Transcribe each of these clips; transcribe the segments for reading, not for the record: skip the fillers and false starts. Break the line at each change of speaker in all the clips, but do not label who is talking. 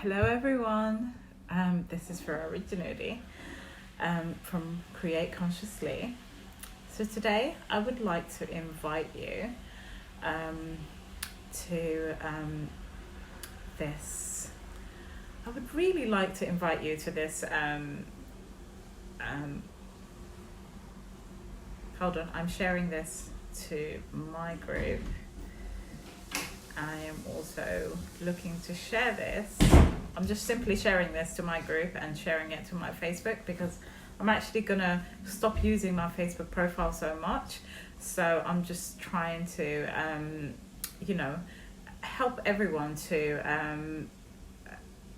Hello everyone, this is for originally from Create Consciously. So today I would like to invite you to this. I would really like to invite you to this. Hold on, I'm sharing this to my group. I am also looking to share this. I'm just simply sharing this to my group and sharing it to my Facebook because I'm actually gonna stop using my Facebook profile so much. So I'm just trying to, help everyone to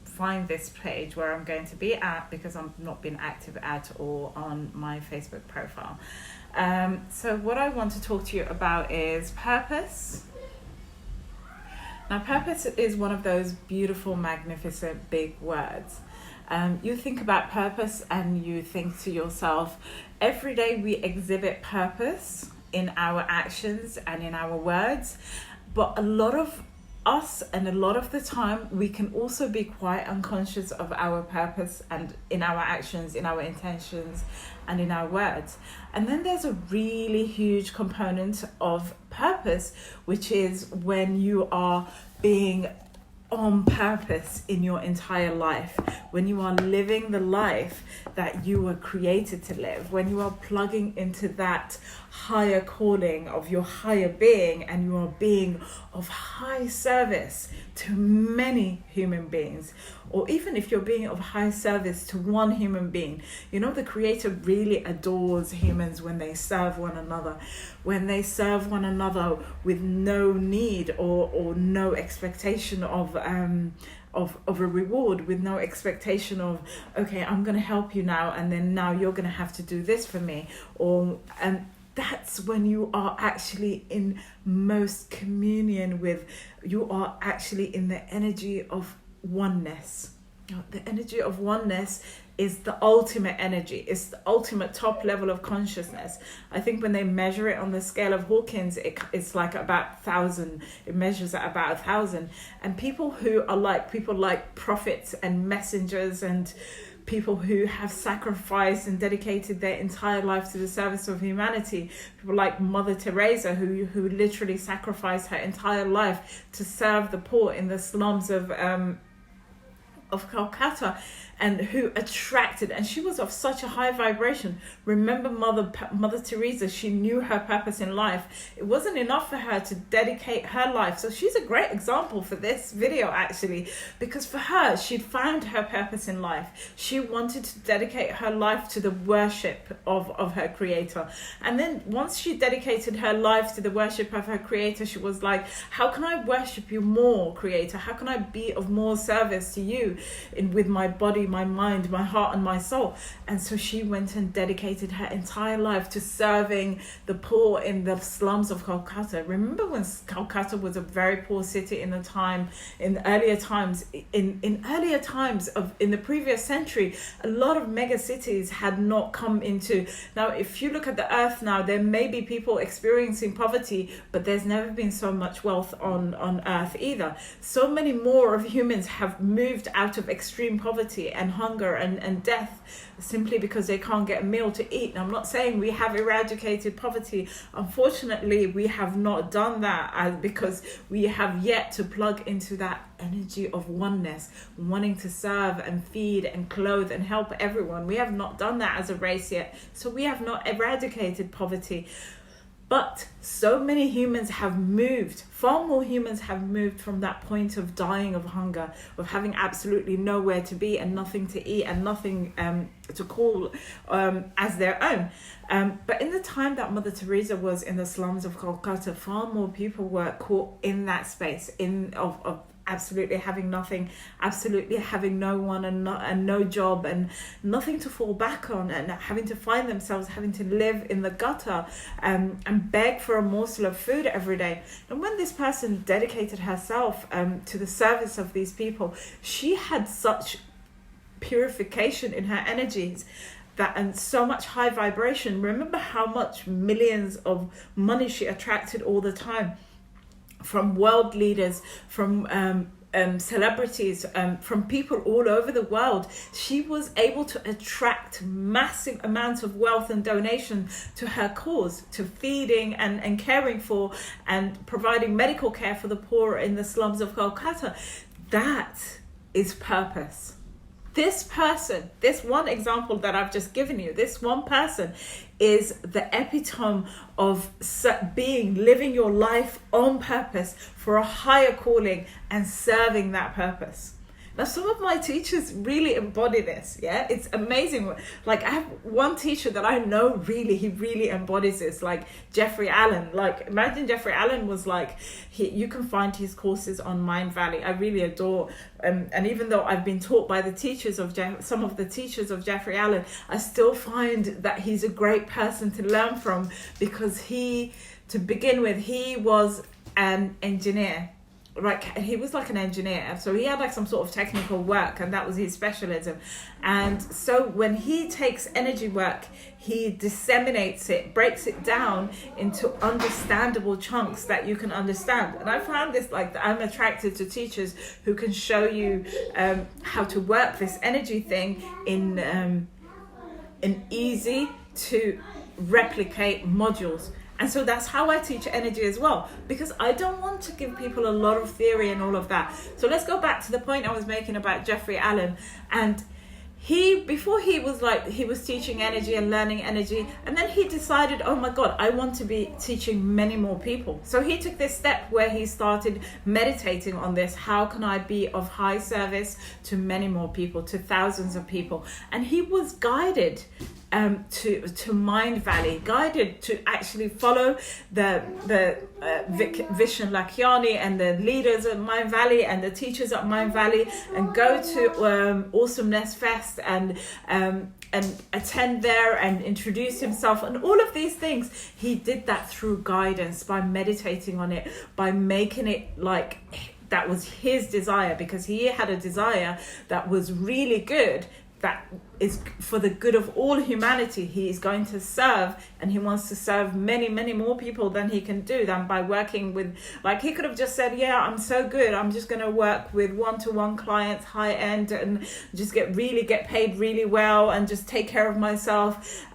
find this page where I'm going to be at because I'm not being active at all on my Facebook profile. So what I want to talk to you about is purpose. Now, purpose is one of those beautiful, magnificent, big words. You think about purpose and you think to yourself, every day we exhibit purpose in our actions and in our words, but a lot of us and a lot of the time we can also be quite unconscious of our purpose and in our actions, in our intentions and in our words. And then there's a really huge component of purpose, which is when you are being on purpose in your entire life, when you are living the life that you were created to live, when you are plugging into that higher calling of your higher being and you are being of high service to many human beings, or even if you're being of high service to one human being. You know, the Creator really adores humans when they serve one another, when they serve one another with no need or no expectation of a reward, with no expectation of, okay, I'm going to help you now, and then now you're going to have to do this for me. And that's when you are actually in most communion with, you are actually in the energy of oneness. The energy of oneness is the ultimate energy. It's the ultimate top level of consciousness. I think when they measure it on the scale of Hawkins, it's like about 1,000. It measures at about 1,000. And people who are like people like prophets and messengers and people who have sacrificed and dedicated their entire life to the service of humanity, people like Mother Teresa, who literally sacrificed her entire life to serve the poor in the slums of Calcutta, and who attracted, and she was of such a high vibration. Remember Mother Teresa, she knew her purpose in life. It wasn't enough for her to dedicate her life. So she's a great example for this video actually, because for her, she'd found her purpose in life. She wanted to dedicate her life to the worship of her Creator. And then once she dedicated her life to the worship of her Creator, she was like, how can I worship you more, Creator? How can I be of more service to you with my body, my mind, my heart and my soul? And so she went and dedicated her entire life to serving the poor in the slums of Calcutta. Remember when Calcutta was a very poor city in the earlier times in the previous century? A lot of mega cities had not come into. Now if you look at the earth now, there may be people experiencing poverty, but there's never been so much wealth on earth either. So many more of humans have moved out of extreme poverty and hunger and death simply because they can't get a meal to eat. Now, I'm not saying we have eradicated poverty. Unfortunately, we have not done that because we have yet to plug into that energy of oneness, wanting to serve and feed and clothe and help everyone. We have not done that as a race yet. So we have not eradicated poverty. But so many humans have moved, far more humans have moved from that point of dying of hunger, of having absolutely nowhere to be and nothing to eat and nothing to call as their own. But in the time that Mother Teresa was in the slums of Calcutta, far more people were caught in that space of absolutely having nothing, absolutely having no one and no job and nothing to fall back on, and having to find themselves having to live in the gutter and beg for a morsel of food every day. And when this person dedicated herself to the service of these people, she had such purification in her energies and so much high vibration. Remember how much millions of money she attracted all the time from world leaders, from celebrities, from people all over the world. She was able to attract massive amounts of wealth and donation to her cause, to feeding and caring for and providing medical care for the poor in the slums of Kolkata. That is purpose. This person, this one example that I've just given you, this one person is the epitome of living your life on purpose for a higher calling and serving that purpose. Now, some of my teachers really embody this, yeah? It's amazing. Like, I have one teacher that I know he really embodies this, like Jeffrey Allen. Like, imagine Jeffrey Allen was like, you can find his courses on Mind Valley. I really adore, and even though I've been taught by some of the teachers of Jeffrey Allen, I still find that he's a great person to learn from, because to begin with, he was an engineer. Right, he was like an engineer, so he had like some sort of technical work, and that was his specialism. And so when he takes energy work, he disseminates it, breaks it down into understandable chunks that you can understand. And I found this, like, I'm attracted to teachers who can show you how to work this energy thing in easy to replicate modules. And so that's how I teach energy as well, because I don't want to give people a lot of theory and all of that. So let's go back to the point I was making about Jeffrey Allen. And before he was teaching energy and learning energy, and then he decided, oh my God, I want to be teaching many more people. So he took this step where he started meditating on this. How can I be of high service to many more people, to thousands of people? And he was guided to Mind Valley, guided to actually follow the Vishen Lakhiani and the leaders at Mind Valley and the teachers at Mind Valley, and go to Awesomeness Fest and attend there and introduce himself and all of these things. He did that through guidance, by meditating on it, by making it like that was his desire, because he had a desire that was really good, that is for the good of all humanity. He is going to serve, and he wants to serve many, many more people than he can do, than by working with, like, he could have just said, yeah, I'm so good, I'm just going to work with one-to-one clients, high end, and just get paid really well and just take care of myself.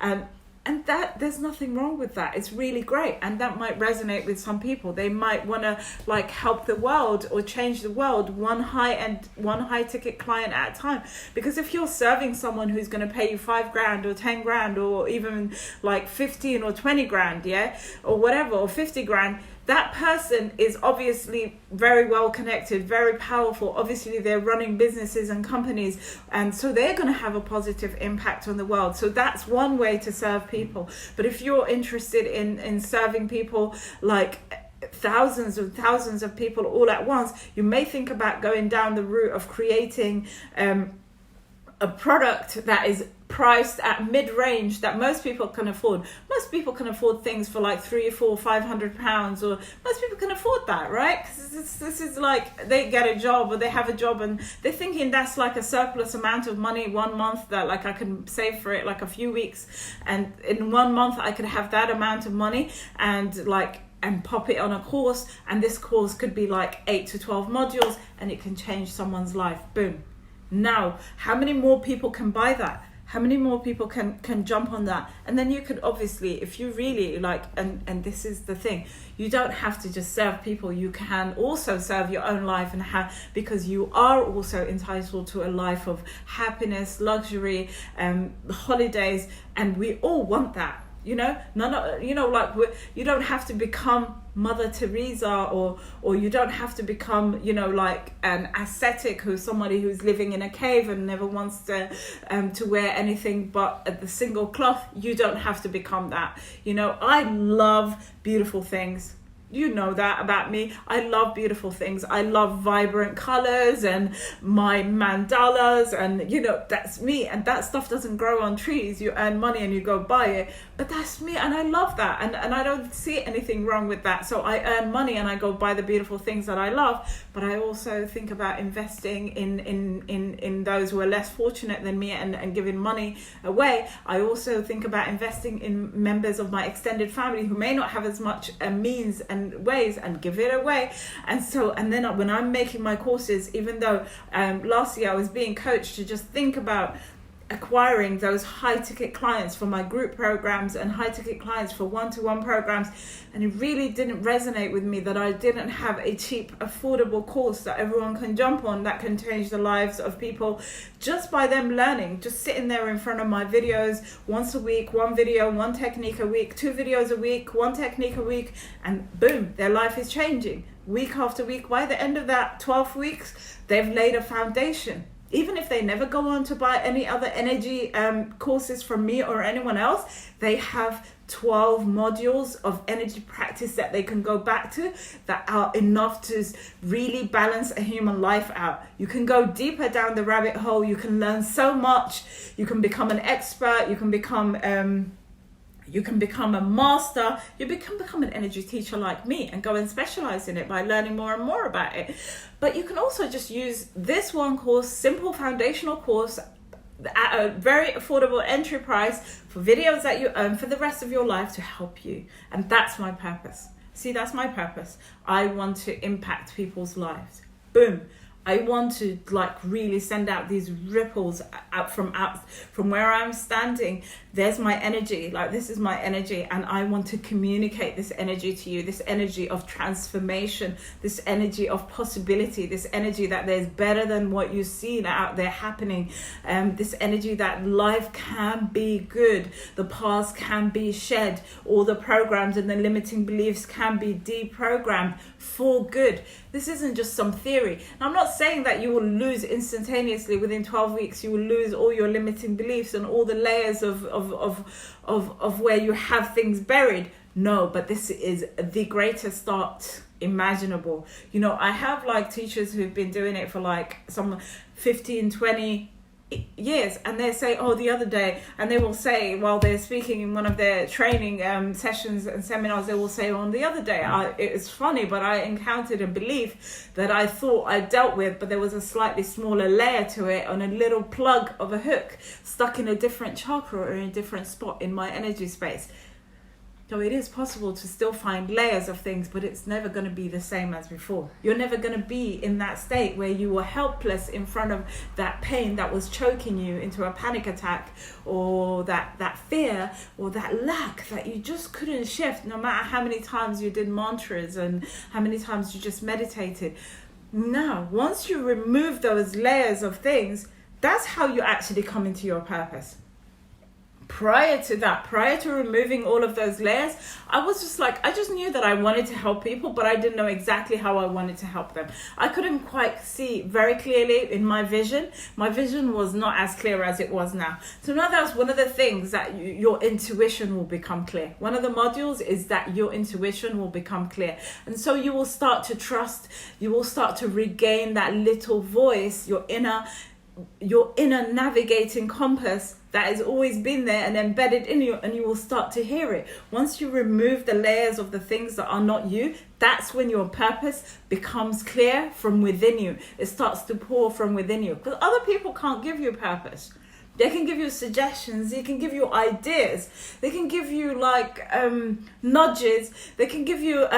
And that, there's nothing wrong with that. It's really great. And that might resonate with some people. They might want to like help the world or change the world, one high ticket client at a time. Because if you're serving someone who's going to pay you $5,000 or $10,000 or even like 15 or 20 grand, yeah, or whatever, or 50 grand, that person is obviously very well connected, very powerful. Obviously, they're running businesses and companies, and so they're going to have a positive impact on the world. So that's one way to serve people. But if you're interested in serving people, like thousands of people all at once, you may think about going down the route of creating a product that is priced at mid-range that most people can afford. Most people can afford things for like £300, £400, £500, or most people can afford that, right? Because this is like they get a job or they have a job and they're thinking that's like a surplus amount of money 1 month that like I can save for it like a few weeks, and in 1 month I could have that amount of money and pop it on a course, and this course could be like 8 to 12 modules and it can change someone's life. Boom. Now, how many more people can buy that? How many more people can jump on that? And then you could obviously, if you really like, and this is the thing, you don't have to just serve people. You can also serve your own life because you are also entitled to a life of happiness, luxury, holidays, and we all want that. You know, you don't have to become Mother Teresa or you don't have to become, like an ascetic who's somebody who's living in a cave and never wants to wear anything but the single cloth. You don't have to become that. I love beautiful things. You know that about me. I love beautiful things. I love vibrant colors and my mandalas, and that's me. And that stuff doesn't grow on trees. You earn money and you go buy it, but that's me, and I love that, and I don't see anything wrong with that. So I earn money and I go buy the beautiful things that I love, but I also think about investing in those who are less fortunate than me and giving money away. I also think about investing in members of my extended family who may not have as much means and and ways and give it away. And then when I'm making my courses, even though last year I was being coached to just think about acquiring those high ticket clients for my group programs and high ticket clients for one-to-one programs, and it really didn't resonate with me that I didn't have a cheap, affordable course that everyone can jump on that can change the lives of people just by them learning, just sitting there in front of my videos once a week, one video, one technique a week, 2 videos a week, one technique a week, and boom, their life is changing week after week. By the end of that 12 weeks, they've laid a foundation. Even if they never go on to buy any other energy courses from me or anyone else, they have 12 modules of energy practice that they can go back to that are enough to really balance a human life out. You can go deeper down the rabbit hole. You can learn so much. You can become an expert. You can become a master. You become an energy teacher like me and go and specialize in it by learning more and more about it. But you can also just use this one course, simple foundational course, at a very affordable entry price for videos that you earn for the rest of your life to help you. And that's my purpose. See, that's my purpose. I want to impact people's lives. Boom. I want to really send out these ripples out from where I'm standing. There's my energy, this is my energy, and I want to communicate this energy to you, this energy of transformation, this energy of possibility, this energy that there's better than what you see out there happening, this energy that life can be good, the past can be shed, all the programs and the limiting beliefs can be deprogrammed for good. This isn't just some theory. Now, I'm not saying that you will lose instantaneously within 12 weeks, you will lose all your limiting beliefs and all the layers of where you have things buried. No, but this is the greatest start imaginable. I have teachers who've been doing it for some 15, 20 years, and they say, the other day, and they will say while they're speaking in one of their training sessions and seminars, they will say, the other day, it's funny, but I encountered a belief that I thought I dealt with, but there was a slightly smaller layer to it on a little plug of a hook stuck in a different chakra or in a different spot in my energy space. So it is possible to still find layers of things, but it's never going to be the same as before. You're never going to be in that state where you were helpless in front of that pain that was choking you into a panic attack, or that fear, or that lack that you just couldn't shift, no matter how many times you did mantras and how many times you just meditated. Now, once you remove those layers of things, that's how you actually come into your purpose. Prior to removing all of those layers, I was just I just knew that I wanted to help people, but I didn't know exactly how I wanted to help them. I couldn't quite see very clearly in my vision. My vision was not as clear as it was now. So now that's one of the things that your intuition will become clear. One of the modules is that your intuition will become clear. And so you will start to trust, you will start to regain that little voice, your inner navigating compass that has always been there and embedded in you, and you will start to hear it. Once you remove the layers of the things that are not you, that's when your purpose becomes clear from within you. It starts to pour from within you, because other people can't give you purpose. They can give you suggestions, they can give you ideas, they can give you nudges, they can give you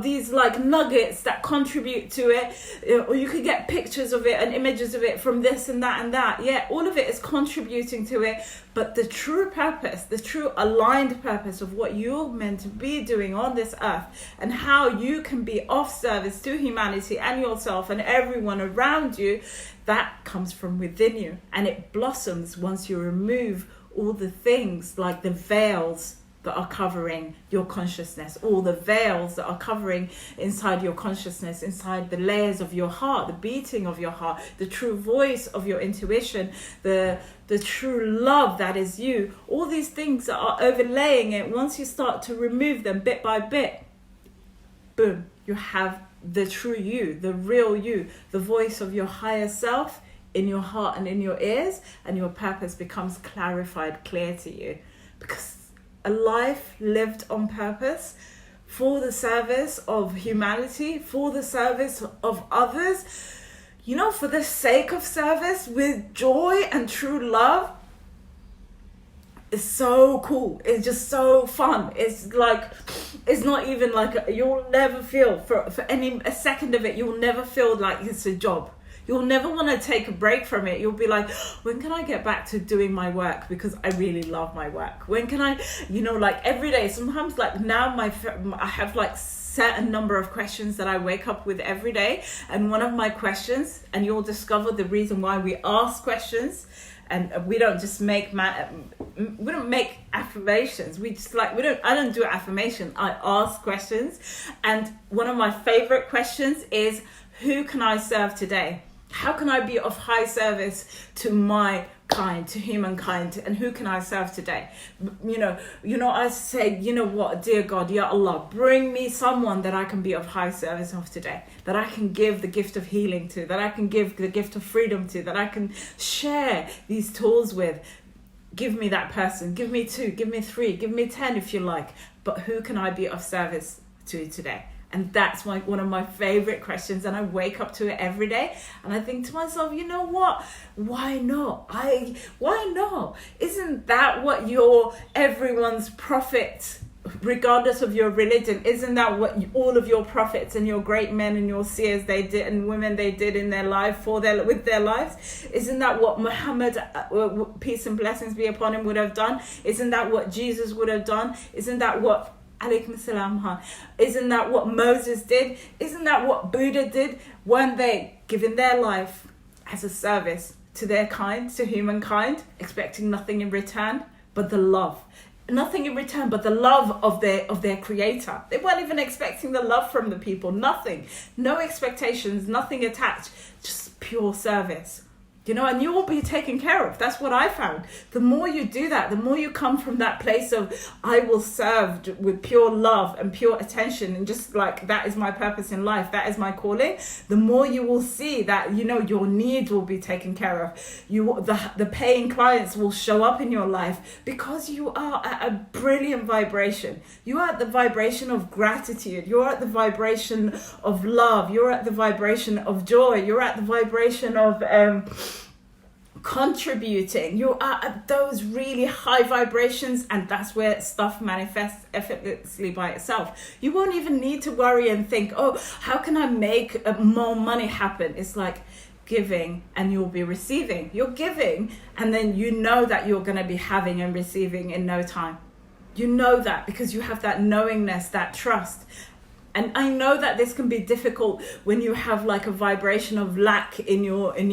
these nuggets that contribute to it, or you could get pictures of it and images of it from this and that and that. Yeah, all of it is contributing to it, but the true purpose, the true aligned purpose of what you're meant to be doing on this earth and how you can be of service to humanity and yourself and everyone around you, that comes from within you, and it blossoms once you remove all the things like the veils that are covering your consciousness, all the veils that are covering inside your consciousness, inside the layers of your heart, the beating of your heart, the true voice of your intuition, the true love that is you. All these things that are overlaying it, once you start to remove them bit by bit, boom, you have the true you, the real you, the voice of your higher self in your heart and in your ears, and your purpose becomes clarified, clear to you. Because a life lived on purpose, for the service of humanity, for the service of others, for the sake of service with joy and true love, It's so cool. It's just so fun. It's like, it's not even like, you'll never feel for a second of it, you'll never feel like it's a job. You'll never want to take a break from it. You'll be like, when can I get back to doing my work? Because I really love my work. When can I, like every day, sometimes like now I have like certain number of questions that I wake up with every day. And one of my questions, and you'll discover the reason why we ask questions, and we don't just make affirmations. I don't do affirmation. I ask questions. And one of my favorite questions is, who can I serve today? How can I be of high service to my kind, to humankind, and who can I serve today? I say, what, dear God, Ya Allah, bring me someone that I can be of high service of today, that I can give the gift of healing to, that I can give the gift of freedom to, that I can share these tools with. Give me that person. Give me 2, give me 3, give me 10 if you like. But who can I be of service to today? And that's one of my favorite questions, and I wake up to it every day, and I think to myself, you know what? Why not? Why not? Isn't that what everyone's prophet, regardless of your religion, isn't that what all of your prophets and your great men and your seers they did and women they did in their life with their lives? Isn't that what Muhammad, peace and blessings be upon him, would have done? Isn't that what Jesus would have done? Isn't that what Alaikum salam. Isn't that what Moses did? Isn't that what Buddha did? Weren't they giving their life as a service to their kind, to humankind, expecting nothing in return but the love? Nothing in return but the love of their creator. They weren't even expecting the love from the people. Nothing. No expectations, nothing attached. Just pure service. And you will be taken care of. That's what I found. The more you do that, the more you come from that place of, I will serve with pure love and pure attention, and just like, that is my purpose in life, that is my calling, the more you will see that, your needs will be taken care of. The paying clients will show up in your life because you are at a brilliant vibration. You are at the vibration of gratitude. You're at the vibration of love. You're at the vibration of joy. You're at the vibration of contributing. You are at those really high vibrations, and that's where stuff manifests effortlessly by itself. You won't even need to worry and think, oh, how can I make more money happen? It's like giving and you'll be receiving. You're giving, and then you know that you're going to be having and receiving in no time. You know that because you have that knowingness, that trust. And I know that this can be difficult when you have like a vibration of lack in your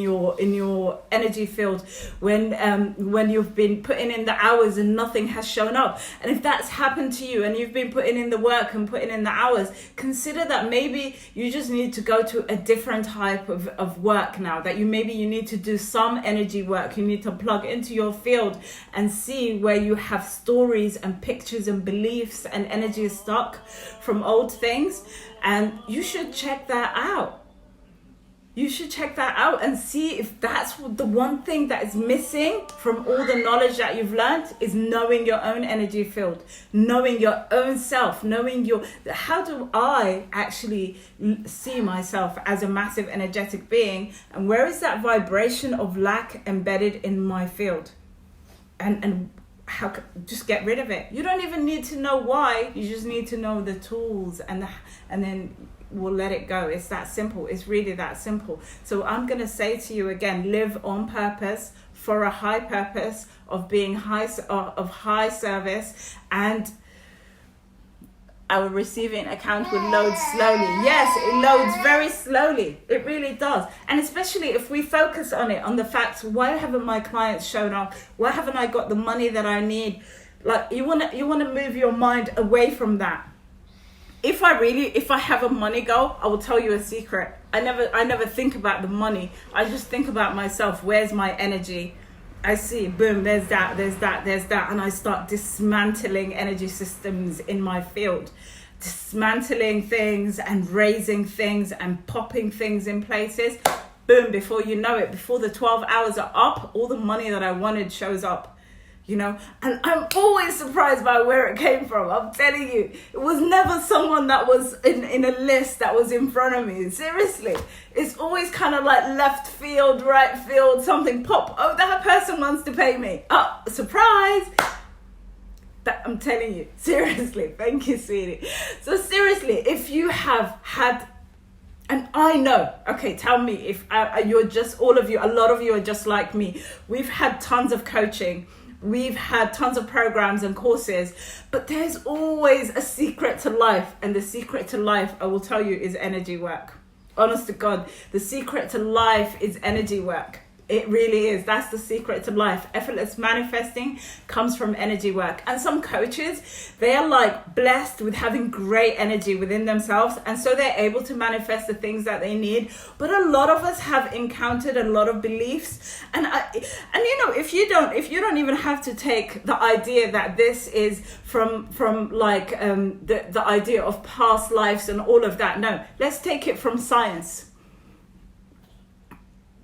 energy field, when you've been putting in the hours and nothing has shown up. And if that's happened to you and you've been putting in the work and putting in the hours, consider that maybe you just need to go to a different type of work now, that you need to do some energy work. You need to plug into your field and see where you have stories and pictures and beliefs and energy stuck from old things. And you should check that out. You should check that out and see if that's the one thing that is missing from all the knowledge that you've learned, is knowing your own energy field, knowing your own self, knowing how do I actually see myself as a massive energetic being, and where is that vibration of lack embedded in my field, and how just get rid of it. You don't even need to know why. You just need to know the tools, and then we'll let it go. It's that simple. It's really that simple. So I'm going to say to you again, live on purpose, for a high purpose of being of high service, and our receiving account will load slowly. Yes, it loads very slowly. It really does. And especially if we focus on the fact, why haven't my clients shown up? Why haven't I got the money that I need? Like, you want to move your mind away from that. If I have a money goal, I will tell you a secret. I never think about the money. I just think about myself. Where's my energy? I see, boom, there's that, and I start dismantling energy systems in my field, dismantling things and raising things and popping things in places. Boom, before you know it, before the 12 hours are up, all the money that I wanted shows up. And I'm always surprised by where it came from. I'm telling you, it was never someone that was in a list that was in front of me. Seriously, it's always kind of like left field, right field, something pop. Oh, that person wants to pay me. Oh, surprise. That I'm telling you, seriously. Thank you, sweetie. So seriously, if you have had, and I know, okay, tell me if you're just, all of you, a lot of you are just like me. We've had tons of coaching. We've had tons of programs and courses, but there's always a secret to life. And the secret to life, I will tell you, is energy work. Honest to God, the secret to life is energy work. It really is. That's the secret to life. Effortless manifesting comes from energy work. And some coaches, they are like blessed with having great energy within themselves. And so they're able to manifest the things that they need. But a lot of us have encountered a lot of beliefs. And you know, if you don't even have to take the idea that this is from like the idea of past lives and all of that. No, let's take it from science.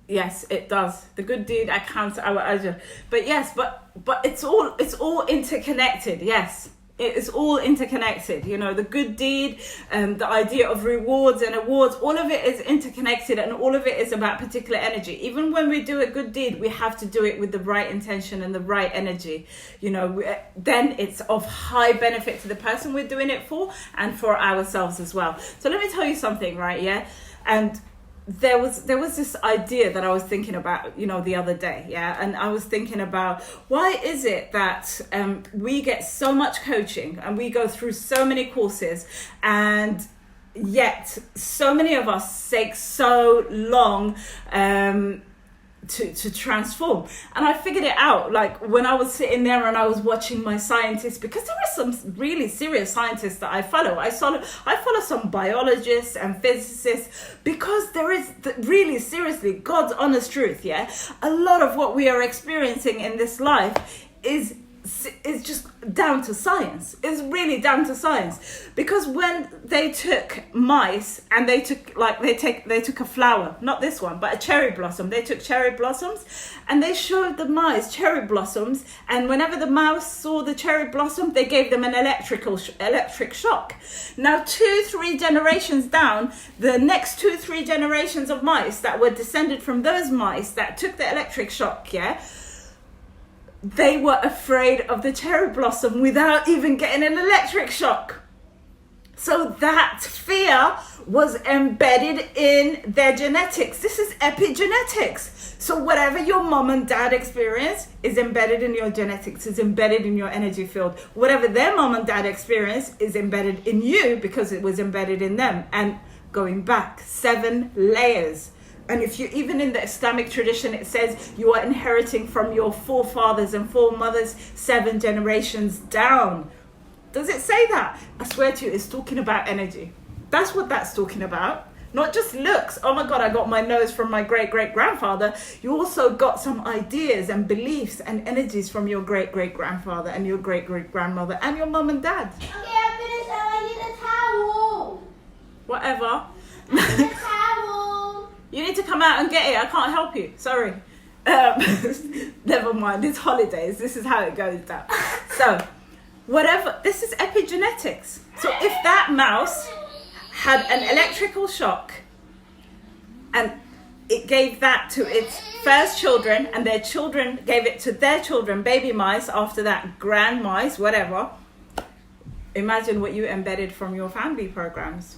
Yes, it does. The good deed accounts our ajr. But yes, but it's all interconnected. Yes, it is all interconnected. You know, the good deed, the idea of rewards and awards, all of it is interconnected, and all of it is about particular energy. Even when we do a good deed, we have to do it with the right intention and the right energy. You know, then it's of high benefit to the person we're doing it for and for ourselves as well. So let me tell you something, right? Yeah, and there was this idea that I was thinking about, you know, the other day, yeah, and I was thinking about, why is it that we get so much coaching and we go through so many courses, and yet so many of us take so long to transform? And I figured it out, like when I was sitting there and I was watching my scientists, because there are some really serious scientists that I follow. I follow some biologists and physicists, because there is really, seriously, God's honest truth, yeah? A lot of what we are experiencing in this life is just down to science. It's really down to science. Because when they took mice and they took a flower, not this one, but a cherry blossom. They took cherry blossoms and they showed the mice cherry blossoms, and whenever the mouse saw the cherry blossom, they gave them an electric shock. Now 2-3 generations down, the next 2-3 generations of mice that were descended from those mice that took the electric shock, yeah, they were afraid of the cherry blossom without even getting an electric shock. So that fear was embedded in their genetics. This is epigenetics. So whatever your mom and dad experience is embedded in your genetics, is embedded in your energy field. Whatever their mom and dad experience is embedded in you, because it was embedded in them. And going back 7 layers. And if you, even in the Islamic tradition, it says you are inheriting from your forefathers and foremothers 7 generations down. Does it say that? I swear to you, it's talking about energy. That's what that's talking about. Not just looks. Oh my God, I got my nose from my great-great-grandfather. You also got some ideas and beliefs and energies from your great-great-grandfather and your great-great-grandmother and your mum and dad.
Okay, I'm finished. I need a towel.
Whatever.
I need a towel.
You need to come out and get it. I can't help you. Sorry. Never mind. It's holidays. This is how it goes down. So, whatever. This is epigenetics. So, if that mouse had an electrical shock and it gave that to its first children, and their children gave it to their children, baby mice, after that, grand mice, whatever. Imagine what you embedded from your family programs.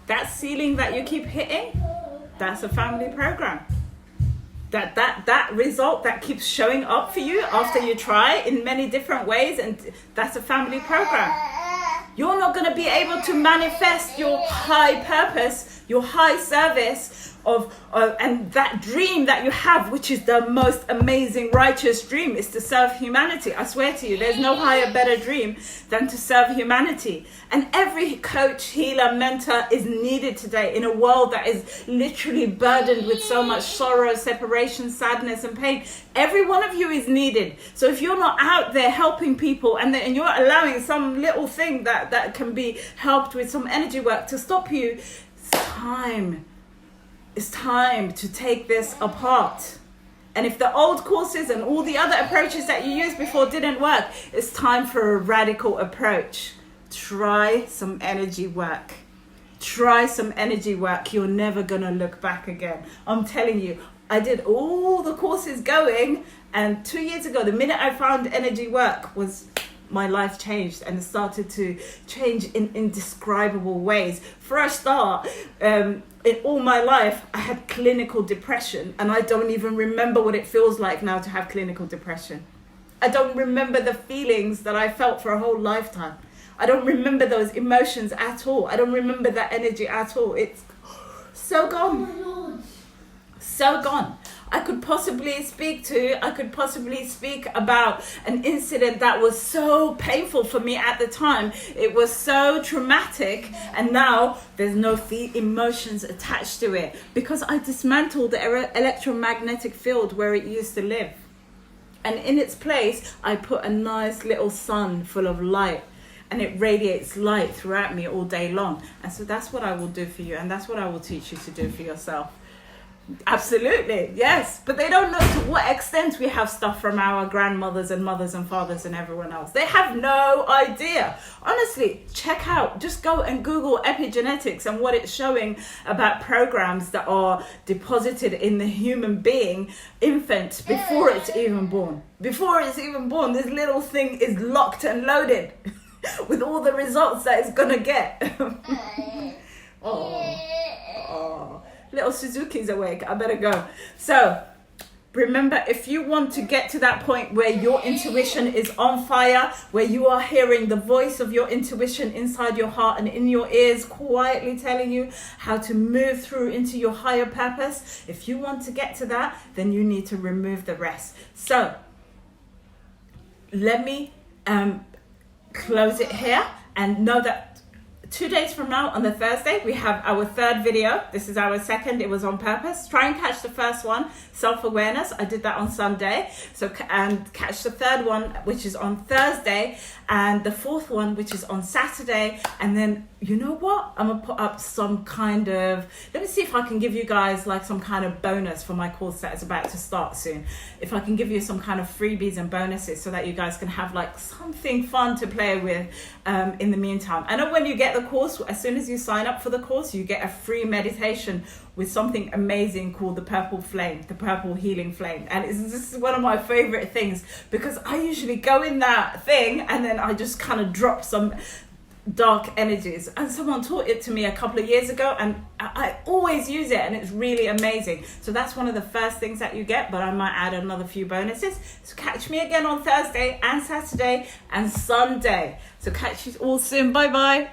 That ceiling that you keep hitting, that's a family program. That result that keeps showing up for you after you try in many different ways, and that's a family program. You're not going to be able to manifest your high purpose, your high service and that dream that you have, which is the most amazing, righteous dream, is to serve humanity. I swear to you, there's no higher, better dream than to serve humanity. And every coach, healer, mentor is needed today in a world that is literally burdened with so much sorrow, separation, sadness, and pain. Every one of you is needed. So if you're not out there helping people, and you're allowing some little thing that can be helped with some energy work to stop you, it's time to take this apart. And if the old courses and all the other approaches that you used before didn't work, it's time for a radical approach. Try some energy work. Try some energy work. You're never going to look back again. I'm telling you, I did all the courses going, and 2 years ago, the minute I found energy work was my life changed, and it started to change in indescribable ways. For a start, in all my life, I had clinical depression, and I don't even remember what it feels like now to have clinical depression. I don't remember the feelings that I felt for a whole lifetime. I don't remember those emotions at all. I don't remember that energy at all. It's so gone.
Oh my Lord.
So gone. I could possibly speak about an incident that was so painful for me at the time. It was so traumatic, and now there's no emotions attached to it because I dismantled the electromagnetic field where it used to live. And in its place, I put a nice little sun full of light, and it radiates light throughout me all day long. And so that's what I will do for you, and that's what I will teach you to do for yourself. Absolutely, yes. But they don't know to what extent we have stuff from our grandmothers and mothers and fathers and everyone else. They have no idea. Honestly, check out, just go and Google epigenetics and what it's showing about programs that are deposited in the human being, infant, before it's even born. Before it's even born, this little thing is locked and loaded with all the results that it's gonna get. Oh. Little Suzuki's awake. I better go. So remember, if you want to get to that point where your intuition is on fire, where you are hearing the voice of your intuition inside your heart and in your ears quietly telling you how to move through into your higher purpose, if you want to get to that, then you need to remove the rest. So let me close it here, and know that 2 days from now, on the Thursday, we have our third video. This is our second. It was on purpose. Try and catch the first one, self-awareness. I did that on Sunday. And catch the third one, which is on Thursday, and the fourth one, which is on Saturday. And then, you know what? I'm going to put up some kind of, let me see if I can give you guys like some kind of bonus for my course that is about to start soon. If I can give you some kind of freebies and bonuses so that you guys can have like something fun to play with in the meantime. I know when you get the course, as soon as you sign up for the course, you get a free meditation with something amazing called the purple flame, the purple healing flame. And this is one of my favorite things, because I usually go in that thing and then I just kind of drop some dark energies, and someone taught it to me a couple of years ago, and I always use it, and it's really amazing. So that's one of the first things that you get, but I might add another few bonuses. So catch me again on Thursday and Saturday and Sunday. So catch you all soon. Bye bye.